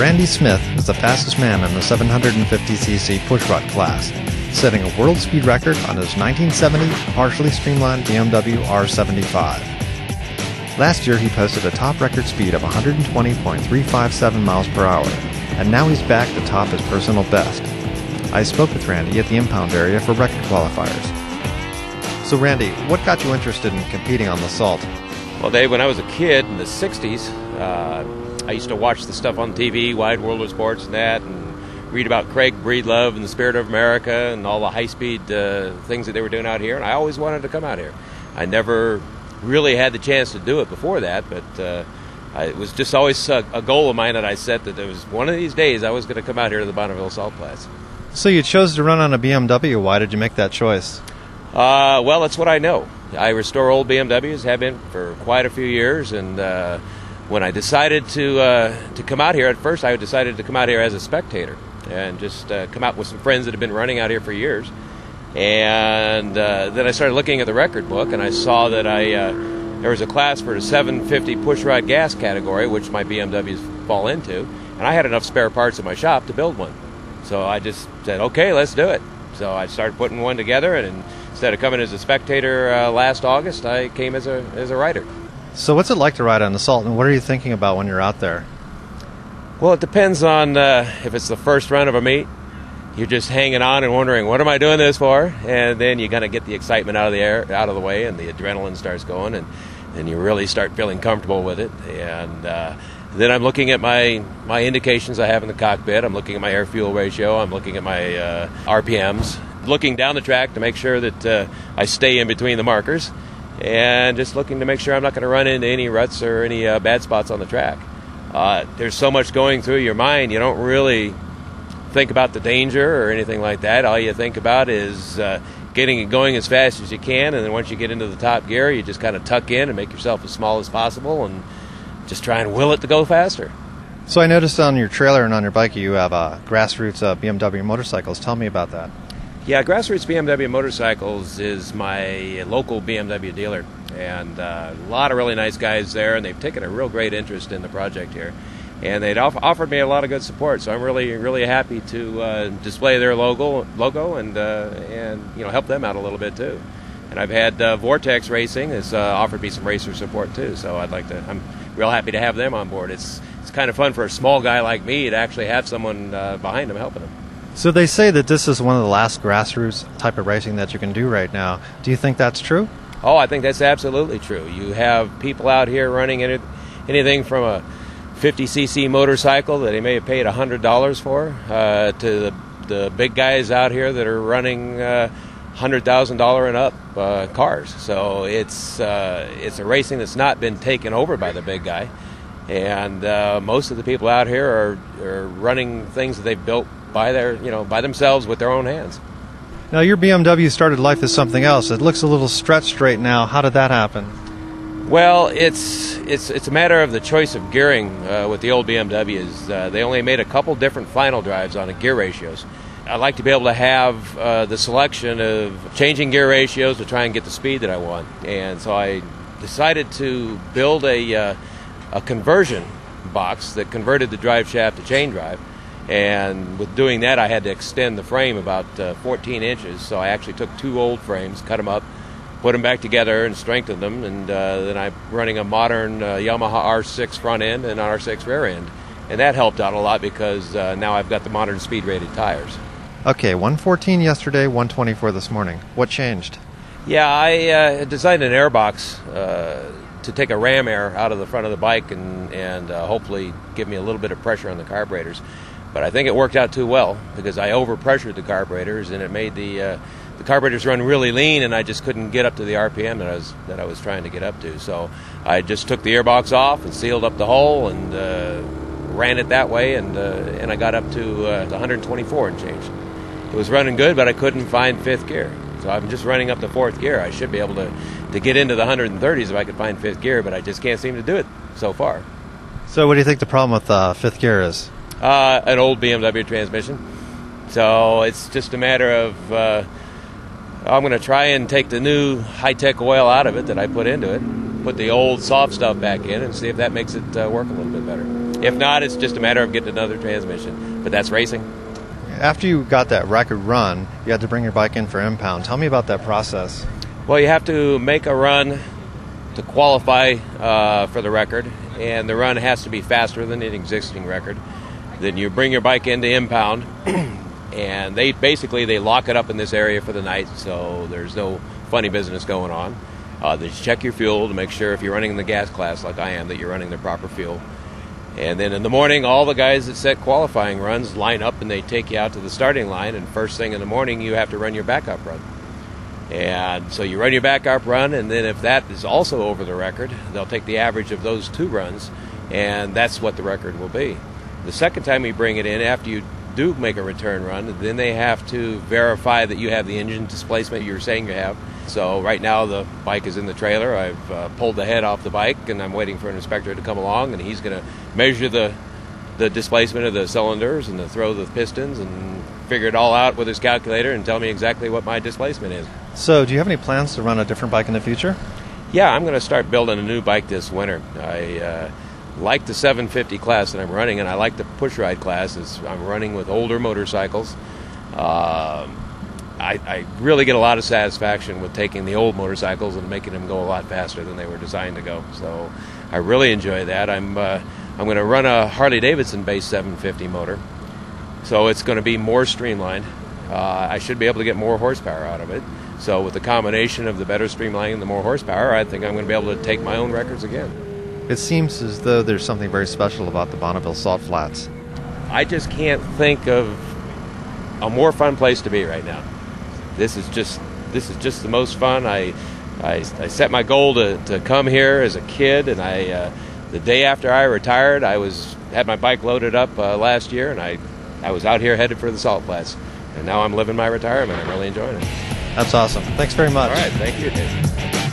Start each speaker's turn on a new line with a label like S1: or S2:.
S1: Randy Smith is the fastest man in the 750cc pushrod class, setting a world speed record on his 1970 partially streamlined BMW R75. Last year he posted a top record speed of 120.357 miles per hour, and now he's back to top his personal best. I spoke with Randy at the impound area for record qualifiers. So Randy, what got you interested in competing on the Salt?
S2: Well, Dave, when I was a kid in the 60s, I used to watch the stuff on TV, Wide World of Sports and that, and read about Craig Breedlove and the Spirit of America and all the high-speed things that they were doing out here, and I always wanted to come out here. I never really had the chance to do it before that, but it was just always a goal of mine that I set that there was one of these days I was going to come out here to the Bonneville Salt Flats.
S1: So you chose to run on a BMW. Why did you make that choice?
S2: Well, that's what I know. I restore old BMWs, have been for quite a few years, and when I decided to come out here, at first I decided to come out here as a spectator and just come out with some friends that have been running out here for years. And then I started looking at the record book, and I saw that there was a class for the 750 pushrod gas category, which my BMWs fall into, and I had enough spare parts in my shop to build one. So I just said, okay, let's do it. So I started putting one together, and instead of coming as a spectator last August, I came as a rider.
S1: So what's it like to ride on the Salt, and what are you thinking about when you're out there?
S2: Well, it depends on if it's the first run of a meet. You're just hanging on and wondering, what am I doing this for? And then you kind of get the excitement out of the way, and the adrenaline starts going, and you really start feeling comfortable with it. And then I'm looking at my indications I have in the cockpit. I'm looking at my air-fuel ratio. I'm looking at my RPMs. Looking down the track to make sure that I stay in between the markers, and just looking to make sure I'm not going to run into any ruts or any bad spots on the track. There's so much going through your mind, you don't really think about the danger or anything like that. All you think about is getting it going as fast as you can, and then once you get into the top gear, you just kind of tuck in and make yourself as small as possible and just try and will it to go faster.
S1: So I noticed on your trailer and on your bike you have grassroots BMW motorcycles. Tell me about that.
S2: Yeah, Grassroots BMW Motorcycles is my local BMW dealer, and a lot of really nice guys there, and they've taken a real great interest in the project here. And they'd offered me a lot of good support, so I'm really, really happy to display their logo and help them out a little bit too. And I've had Vortex Racing has offered me some racer support too, so I'm real happy to have them on board. It's kind of fun for a small guy like me to actually have someone behind him helping him.
S1: So they say that this is one of the last grassroots type of racing that you can do right now. Do you think that's true?
S2: Oh, I think that's absolutely true. You have people out here running anything from a 50cc motorcycle that they may have paid $100 for to the big guys out here that are running $100,000 and up cars. So it's a racing that's not been taken over by the big guy, and most of the people out here are running things that they've built by themselves with their own hands.
S1: Now your BMW started life as something else. It looks a little stretched right now. How did that happen?
S2: Well, it's a matter of the choice of gearing with the old BMWs. They only made a couple different final drives on the gear ratios. I like to be able to have the selection of changing gear ratios to try and get the speed that I want. And so I decided to build a conversion box that converted the drive shaft to chain drive. And with doing that, I had to extend the frame about 14 inches. So I actually took two old frames, cut them up, put them back together and strengthened them. And then I'm running a modern Yamaha R6 front end and R6 rear end. And that helped out a lot because now I've got the modern speed rated tires.
S1: Okay, 114 yesterday, 124 this morning. What changed?
S2: Yeah, I designed an airbox to take a ram air out of the front of the bike and hopefully give me a little bit of pressure on the carburetors. But I think it worked out too well because I overpressured the carburetors and it made the carburetors run really lean, and I just couldn't get up to the RPM that I was trying to get up to. So I just took the airbox off and sealed up the hole and ran it that way, and I got up to 124 and change. It was running good, but I couldn't find fifth gear. So I'm just running up to fourth gear. I should be able to get into the 130s if I could find fifth gear, but I just can't seem to do it so far.
S1: So what do you think the problem with fifth gear is?
S2: An old BMW transmission. So it's just a matter of I'm going to try and take the new high-tech oil out of it that I put into it put the old soft stuff back in and see if that makes it work a little bit better. If not, it's just a matter of getting another transmission. But that's racing.
S1: After you got that record run, you had to bring your bike in for impound. Tell me about that process.
S2: Well, you have to make a run to qualify for the record, and the run has to be faster than an existing record. Then you bring your bike into impound, and they lock it up in this area for the night, so there's no funny business going on. They check your fuel to make sure if you're running in the gas class like I am that you're running the proper fuel. And then in the morning, all the guys that set qualifying runs line up and they take you out to the starting line, and first thing in the morning you have to run your backup run. And so you run your backup run, and then if that is also over the record, they'll take the average of those two runs, and that's what the record will be. The second time you bring it in, after you do make a return run, then they have to verify that you have the engine displacement you're saying you have. So right now the bike is in the trailer. I've pulled the head off the bike, and I'm waiting for an inspector to come along, and he's going to measure the displacement of the cylinders and to throw the pistons and figure it all out with his calculator and tell me exactly what my displacement is.
S1: So do you have any plans to run a different bike in the future?
S2: Yeah, I'm going to start building a new bike this winter. I like the 750 class that I'm running, and I like the push ride class as I'm running with older motorcycles. I really get a lot of satisfaction with taking the old motorcycles and making them go a lot faster than they were designed to go. So I really enjoy that. I'm going to run a Harley-Davidson based 750 motor, so it's going to be more streamlined. I should be able to get more horsepower out of it. So with the combination of the better streamlining and the more horsepower, I think I'm going to be able to take my own records again.
S1: It seems as though there's something very special about the Bonneville Salt Flats.
S2: I just can't think of a more fun place to be right now. This is just the most fun. I set my goal to come here as a kid, and the day after I retired, I had my bike loaded up last year, and I was out here headed for the Salt Flats, and now I'm living my retirement. I'm really enjoying it.
S1: That's awesome. Thanks very much.
S2: All right, thank you, Dave.